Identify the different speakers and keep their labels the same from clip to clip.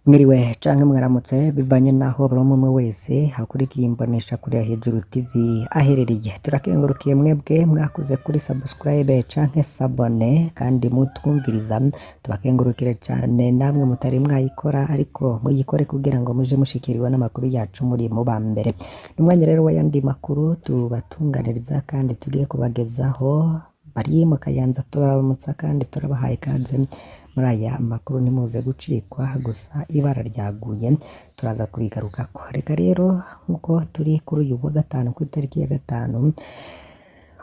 Speaker 1: Mwiriwe canke mwaramutse bivanye naho buri umwe wese hakurikiye imbonesha kure ya Hejuru TV aherereye. Turakengurukiye mwebwe mwakoze kuri subscribe canke sabone kandi mutwumviriza, tubakengurukire cane namwe mutari mwayikora ariko muyikore kugira ngo muje mushikiriwe n'amakuru yacu muri mu ba mbere. N'umwanya rero w'ayandi makuru tubatunganiriza kandi tugiye kubagezaho bari mu Kayanza, turabaramutsa kandi turabahaye ikaze muri aya makuru. Ntimuze gucikwa, gusa ibara ryaguye turaza kubigarukako. Reka rero nkuko turi kuri uyu wa gatanu ku itariki ya 5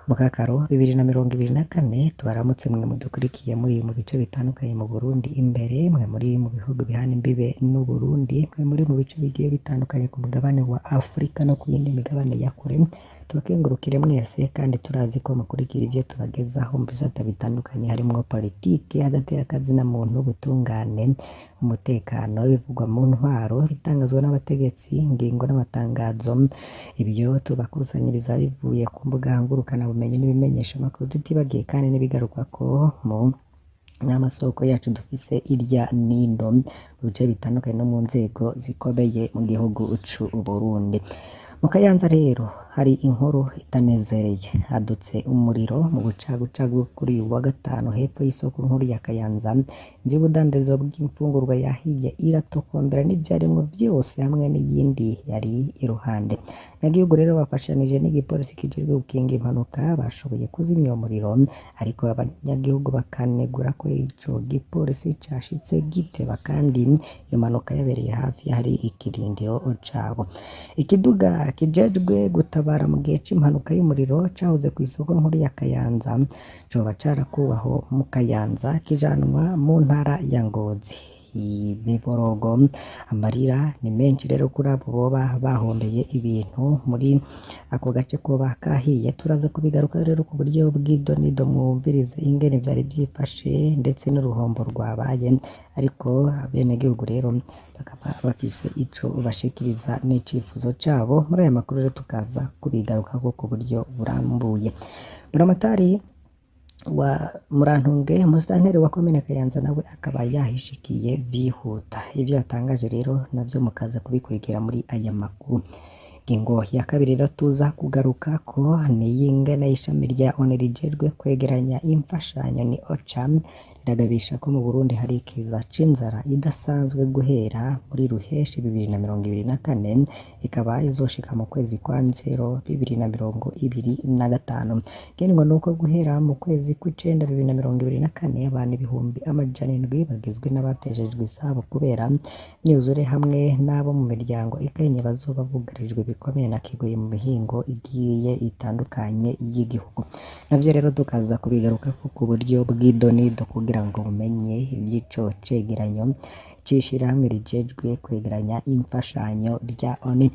Speaker 1: Mukakaro 2024, tubaramutse mwe mudukurikiye muri mu bice bitandukanye mu Burundi imbere, mwe muri mu bihugu bihana imbibe n'u Burundi, mwe muri mu bice bigiye bitandukanye ku mugabane wa Afrika no ku yindi migabane ya kure. Tubakengurukire mwese kandi turazi ko mukurikira ibyo tubagezaho mu bisata bitandukanye, harimwo politike, hagati y'akazi na muntu, ubutungane, umutekano, bivugwa mu ntwaro, bitangazwa n'abategetsi, ingingo n'amatangazo. Ibyo tubakusanyiriza bivuye ku mbuga ngurukana bumenyi n'ibimenyesha amakuru, tutibagiye kandi n'ibigaruka ko mu n'amasoko yacu dufise irya nino mu bice bitandukanye no mu nzego zikomeye mu gihugu c'u Burundi. Mu Kayanza rero hari inkuru itanezereye, hadutse umuriro mu bucagucagu kuri uyu wa gatanu hepfo y'isoko nkuru ya Kayanza. Inzu y'ubudandarizo bw'imfungurwa yahiye iratokombera n'ivyarimwo vyose hamwe n'iyindi yari iruhande. Abanyagihugu rero bafashanije n'igipolisi kijejwe gukinga impanuka bashoboye kuzimya uwo muriro, ariko abanyagihugu bakanegura ko ico gipolisi cashitse giteba kandi iyo mpanuka yabereye hafi hari ikirindiro cabo. Ikiduga kijejwe gutabara mu gihe c'impanuka y'umuriro cahoze ku isoko nkuru ya Kayanza coba carakubaho mu Kayanza kijanwa mu ntara ya Ngozi. Imiborogo, amarira ni menshi rero kuri abo boba bahombeye ibintu muri ako gace koba kahiye. Turaza kubigaruka rero ku buryo bw'idonido mwumvirize ingene vyari vyifashe ndetse n'uruhombo rwabaye, ariko abenegihugu rero bakaba bafise ico bashikiriza n'icifuzo cabo. Muri aya makuru rero tukaza kubigarukako ku buryo burambuye. Buramatari wa Murantunge, umusitanteri wa komine Kayanza, nawe akaba yahishikiye vyihuta. Ivyo yatangaje rero navyo mukaza kubikurikira muri aya makuru. Ingingo ya kabiri rero tuza kugaruka ko ni y'ingene ishami rya ONU rijejwe kwegeranya imfashanyo ni OCHA riragabisha ko mu Burundi hari ikiza c'inzara idasanzwe guhera muri Ruheshi 2024 ikaba izoshika mu kwezi kwa Nzero 2025. Ngengo nuko guhera mu kwezi kw'icenda 2024 abantu ibihumbi 700 bagizwe n'abatejejwe isabo kubera niyuzure hamwe n'abo mu miryango ikenye bazoba bugarijwe bikomeye na kigoye mu mihingo igiye itandukanye y'igihugu. Navyo rero tukaza kubigaruka ku buryo bw'idonido kugira ngo mumenye ivy'ico cegeranyo c'ishirahamwe rijejwe kwegeranya imfashanyo rya ONU.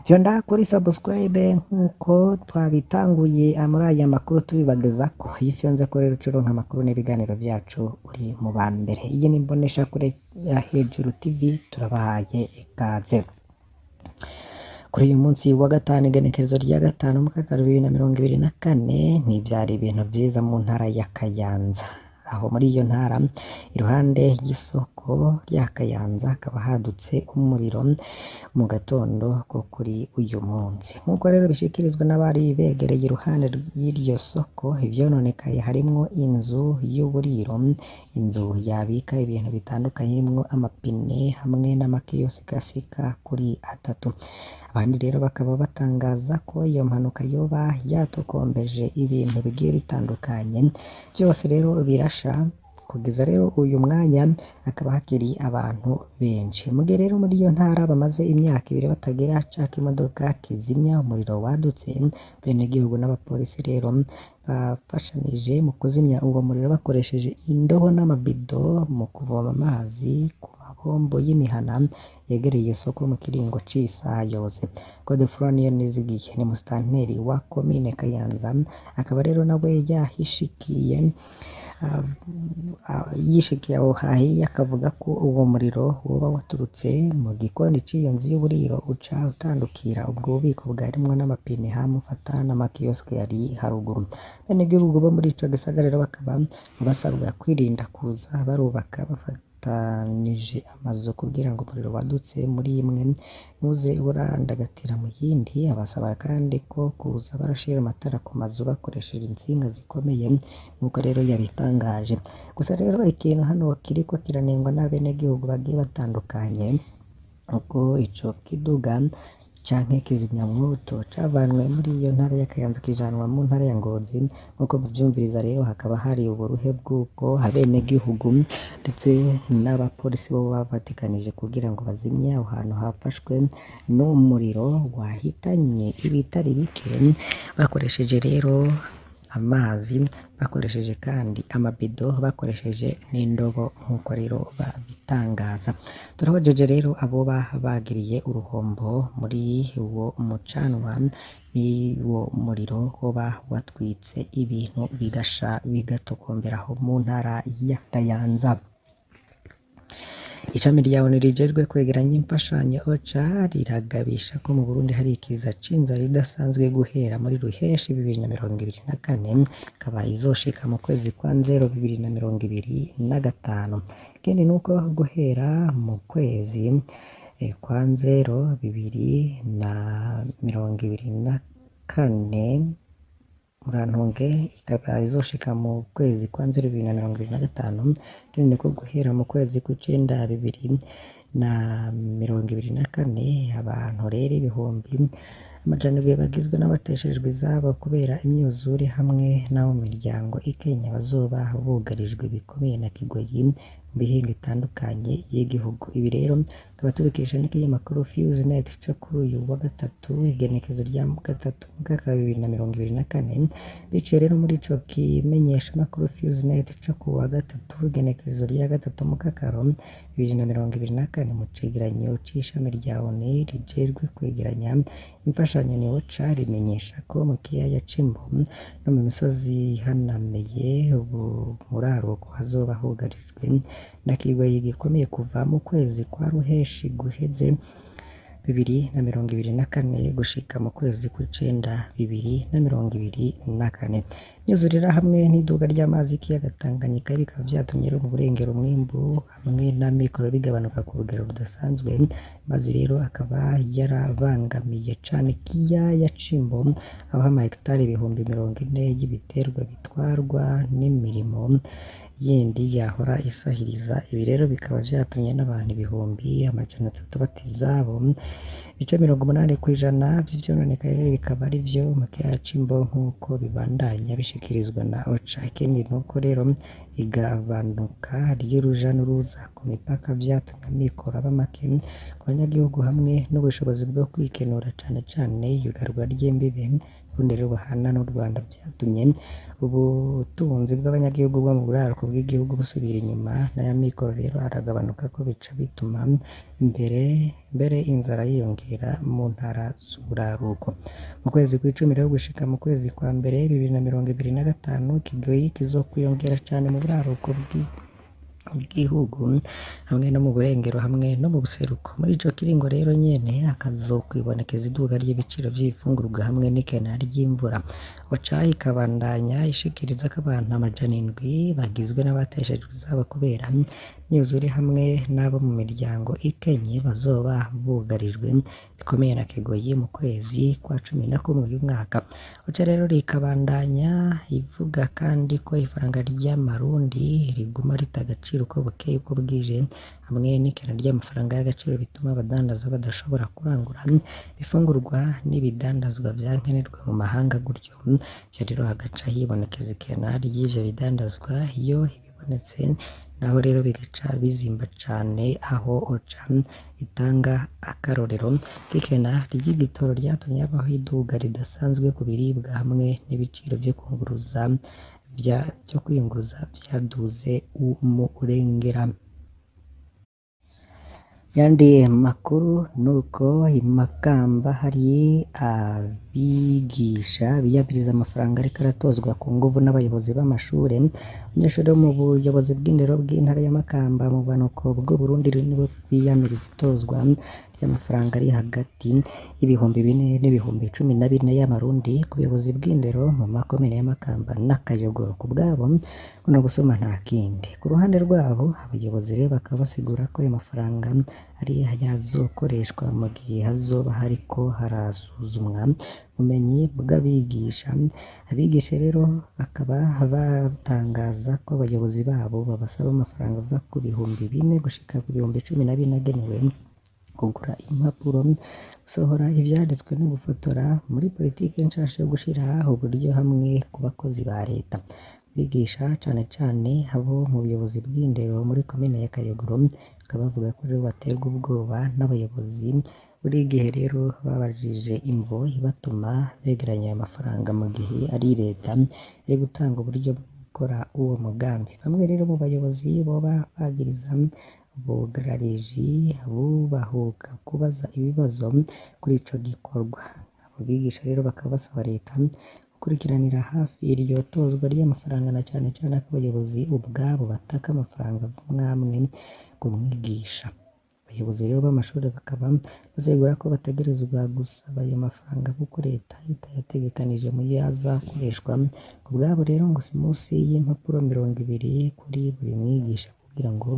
Speaker 1: Vyonda kuri subscribe nkuko twabitanguye muri aya makuru tubibagezako. Ifyonze ko rero uronka amakuru n'ibiganiro vyacu uri mu ba mbere. Iyi ni imbonesha kure ya Hejuru TV, turabahaye ikaze. Kuri uyu munsi wa gatanu igenekerezo rya 5 Mukakaro 2024 ntivyari ibintu vyiza mu ntara ya Kayanza. Aho muri iyo ntara iruhande y'isoko rya Kayanza hakaba hadutse umuriro mu gatondo ko kuri uyu munsi. Nkuko rero bishikirizwa n'abari begereye iruhande y'iryo soko, ivyononekaye harimwo inzu y'uburiro, inzu yabika ibintu bitandukanye irimwo amapine hamwe n'amakiyosika ashika kuri 3. Abandi rero bakaba batangaza ko iyo mpanuka yoba yatokombeje ibintu bigiye bitandukanye. Byose rero birasha kugeza rero uyu mwanya hakaba hakiri abantu benshi. Mugihe rero muri iyo ntara bamaze imyaka 2 batagera caka imodoka kizimya umuriro wadutse, benegihugu n'abapolisi rero bafashanije mu kuzimya uwo muriro bakoresheje indobo n'amabido mu kuvoma amazi ku mabombo y'imihana yegereye isoko mu kiringo c'isaha yose. Godefroid Nizigiye ni musitanteri wa komine Kayanza, akaba rero nawe yahishikiye yishikiye aho hahiye, akavuga ko uwo muriro woba waturutse mu gikoni c'iyo nzu y'uburiro uca utandukira ubwo bubiko bwarimwo n'amapine hamufata n'amakiyosike yari haruguru. Benegihugu bo muri ico gisagara rero bakaba basabwa kwirinda kuza barubaka bafata bafatanije amazu kugira ngo umuriro wadutse muri imwe ntuze urandagatira mu yindi, abasaba kandi ko kuza barashira amatara ku mazu bakoresheje insinga zikomeye nk'uko rero yabitangaje. Gusa rero ikintu hano kiriko kiranengwa n'abenegihugu bagiye batandukanye uko ico kiduga canke kizimyamwoto cavanwe muri iyo ntara ya Kayanza kijanwa mu ntara ya Ngozi. Nk'uko muvyumviriza rero hakaba hari uburuhe bw'uko abenegihugu ndetse n'abapolisi bo bavatikanije kugira ngo bazimye aho hantu hafashwe n'umuriro wahitanye ibitari bike, bakoresheje rero amazi, bakoresheje kandi amabido, bakoresheje n'indobo nk'uko rero babitangaza. Turahojeje rero abo bagiriye uruhombo muri uwo mucanwa n'uwo muriro woba watwitse ibintu bigasha bigatokomberaho mu ntara ya Kayanza. Ishami rya ONU rijejwe kwegeranya imfashanyo OCHA riragabisha ko mu Burundi hari ikiza c'inzara idasanzwe guhera muri Ruheshi 2024 ikaba izoshika mu kwezi kwa Nzero 2025. Ikindi nuko guhera mu kwezi kwa Nzero 2024 Murantunge ikaba izoshika mu kwezi kwa Nzero 2025, ikindi niko guhera mu kwezi kw'icenda 2024 abantu rero ibihumbi amajana abiri bagizwe n'abateshejwe izabo kubera imyuzure hamwe n'abo mu miryango ikenya bazoba bugarijwe bikomeye na Kigoyi mu bihinga itandukanye y'igihugu. Ibi rero tukaba tubikesha n'ikinyamakuru Fewznet co kuri uyu wa gatatu igenekezo rya gatatu mu mwaka wa 2024. Biciye rero muri ico kimenyesha makuru Fewznet co ku wa gatatu igenekezo rya gatatu mu Kakaro 2024 mu cegeranyo c'ishami rya ONU rijejwe kwegeranya imfashanyo ni OCHA rimenyesha ko mu kiyaya c'Imbo no mu misozi ihanamiye muraruko hazoba hugarijwe na Kigoyi gikomeye kuva mu kwezi kwa Ruheshi guheze 2024 gushika mu kwezi kw'icenda 2024. Imyuzurira hamwe n'iduga ry'amazi y'ikiyaga Tanganyika bikaba vyatumye mu burengero umwimbu hamwe n'amikoro bigabanuka ku rugero rudasanzwe, maze rero akaba yarabangamiye cane ikiyaya c'Imbo aho amahegitari ibihumbi 40 y'ibiterwa bitwarwa n'imirimo yindi yahora isahiriza. Ibi rero bikaba vyatumye n'abantu ibihumbi amajana 3 bata izabo. Ibice 80% vy'ivyononekaye rero bikaba ari vyo mu kiyaya c'Imbo nk'uko bibandanya bishikirizwa na OCHA. Ikindi nuko rero igabanuka ry'uruja n'uruza ku mipaka vyatumye amikoro aba make ku banyagihugu hamwe n'ubushobozi bwo kwikenura cane cane iyugarwa ry'imbibe Burundi rero buhana n'u Rwanda vyatumye ubutunzi bw'abanyagihugu bwo mu buraruko bw'igihugu busubira inyuma, n'aya mikoro rero aragabanuka ko bica bituma mbere inzara yiyongera mu ntara z'uburaruko. Mu kwezi kw'icumi rero gushika mu kwezi kwa mbere 2025 Kigoyi kizokwiyongera cane mu buraruko bw'igihugu hamwe no mu burengero hamwe no mu buseruko. Muri ico kiringo rero nyene hakazokwibonekeza iduga ry'ibiciro vy'ifungurwa hamwe n'ikena ry'imvura. OCHA ikabandanya ishikiriza ko abantu amajana 7 bagizwe n'abateshejwe izabo kubera imyuzure hamwe n'abo mu miryango ikenye bazoba bugarijwe bikomeye na Kigoyi mu kwezi kwa 11 uyu mwaka. OCHA rero rikabandanya ivuga kandi ko ifaranga ry'amarundi riguma ritagaciro uko bukeye uko bwije hamwe n'ikena ry'amafaranga y'agaciro bituma abadandaza badashobora kurangura ifungurwa n'ibidandazwa vyankenerwa mu mahanga gutyo. Ivyo rero hagaca hibonekeza ikena ry'ivyo bidandazwa. Iyo bibonetse naho rero bigaca bizimba cane, aho OCHA itanga akarorero k'ikena ry'igitoro ryatumye habaho iduga ridasanzwe ku biribwa hamwe n'ibiciro vyo kwiyunguruza vyaduze umurengera. Yandi makuru nuko i Makamba hari abigisha biyabiriza amafaranga ariko aratozwa ku nguvu n'abayobozi b'amashure. Abanyeshuri bo mu buyobozi bw'indero bw'intara ya Makamba mu bumanuko bw'u Burundi nibo biyamiriza itozwa ry'amafaranga ari hagati y'ibihumbi 4 n'ibihumbi 14 y'amarundi ku buyobozi bw'indero mu makomine ya Makamba na Kayogoro. Ku bwabo no gusoma nta kindi. Ku ruhande rwabo abayobozi rero bakaba basigura ko ayo mafaranga ari ayazokoreshwa mu gihe hazoba hariko harasuzumwa ubumenyi bw'abigisha. Abigisha rero bakaba batangaza ko abayobozi babo babasaba amafaranga ava ku bihumbi 4 gushika ku bihumbi 14 agenewe kugura impapuro, gusohora ivyanditswe no gufotora muri politiki nshasha yo gushira uburyo hamwe ku bakozi ba leta. Bigisha cane cane abo mu buyobozi bw'indero muri komine ya Kayogoro bakaba bavuga ko rero baterwa ubwoba n'abayobozi. Buri gihe rero babajije imvo ibatuma begeranya ayo mafaranga mu gihe ari leta iri gutanga uburyo bwo gukora uwo mugambi. Bamwe rero mu bayobozi boba bagiriza ubugarariji bubahuka kubaza ibibazo kuri ico gikorwa. Abo bigisha rero bakaba basaba leta gukurikiranira hafi iryo tozwa ry'amafaranga na cane cane ko abayobozi ubwabo bataka amafaranga mwamwe ku mwigisha. Abayobozi rero b'amashuri bakaba bazegura ko bategerezwa gusaba ayo mafaranga kuko leta itayategekanije mu yazakoreshwa. Ku bwabo rero ngo si munsi y'impapuro 20 kuri buri mwigisha kugira ngo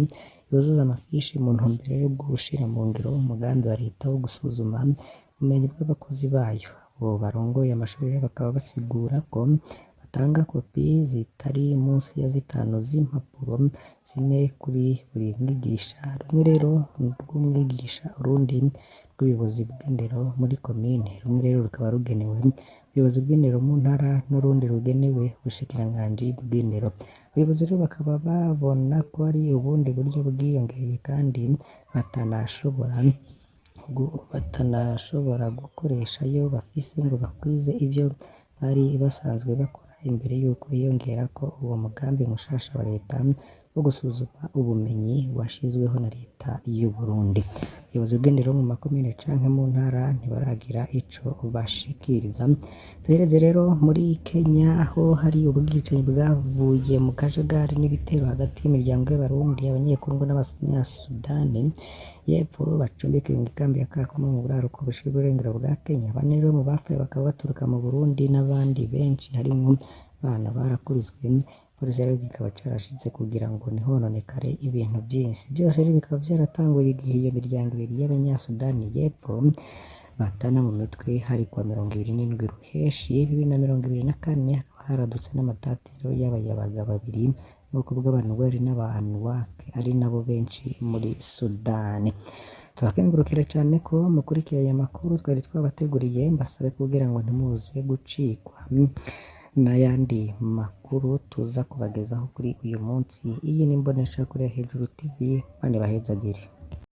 Speaker 1: yuzuze amafishi mu ntumbero yo gushira mu ngiro umugambi wa leta wo gusuzuma ubumenyi bw'abakozi bayo. Abo barongoye amashuri bakaba basigura ko batanga kopi zitari munsi ya 5 z'impapuro 4 kuri buri mwigisha, rumwe rero rw'umwigisha urundi rw'ubuyobozi bw'indero muri komine, rumwe rero rukaba rugenewe ubuyobozi bw'indero mu ntara n'urundi rugenewe ubushikiranganji bw'indero. Abayobozi rero bakaba babona ko ari ubundi buryo bwiyongereye kandi batanashobora gukoresha iyo bafise ngo bakwize ivyo bari basanzwe bakora imbere y'uko yiyongera ko uwo mugambi mushasha wa leta wo gusuzuma ubumenyi washizweho na leta y'u Burundi. Ubuyobozi bw'indero mu makomine canke mu ntara ntibaragira ico bashikiriza. Duhereze rero muri Kenya aho hari ubwicanyi bwavuye mu kajagari n'ibitero hagati y'imiryango y'Abarundi, Abanyekongo n'Abanyasudani y'Epfo bacumbikiwe mu ikambi ya Kakuma mu buraruko bushira uburengero bwa Kenya. Bane rero mu bapfuye bakaba baturuka mu Burundi n'abandi benshi harimwo abana barakurizwe. Polisi rero kikaba carashitse kugira ngo ntihononekare ibintu vyinshi. Byose rero bikaba vyaratanguye igihe iyo miryango ibiri y'Abanyasudani y'Epfo batana mu mitwe hari kwa 27 Ruheshi 2024. Hakaba haradutse n'amatatiro y'abayabaga babiri n'uko bw'abantu n'abanwake ari nabo benshi muri Sudani. Tubakengurukire cane ko mukurikiye aya makuru twari twabateguriye, mbasabe kugira ngo ntimuze gucikwa n'ayandi makuru tuza kubagezaho kuri uyu munsi. Iyi ni Imboneshakure ya Hejuru TV, bane bahezagire.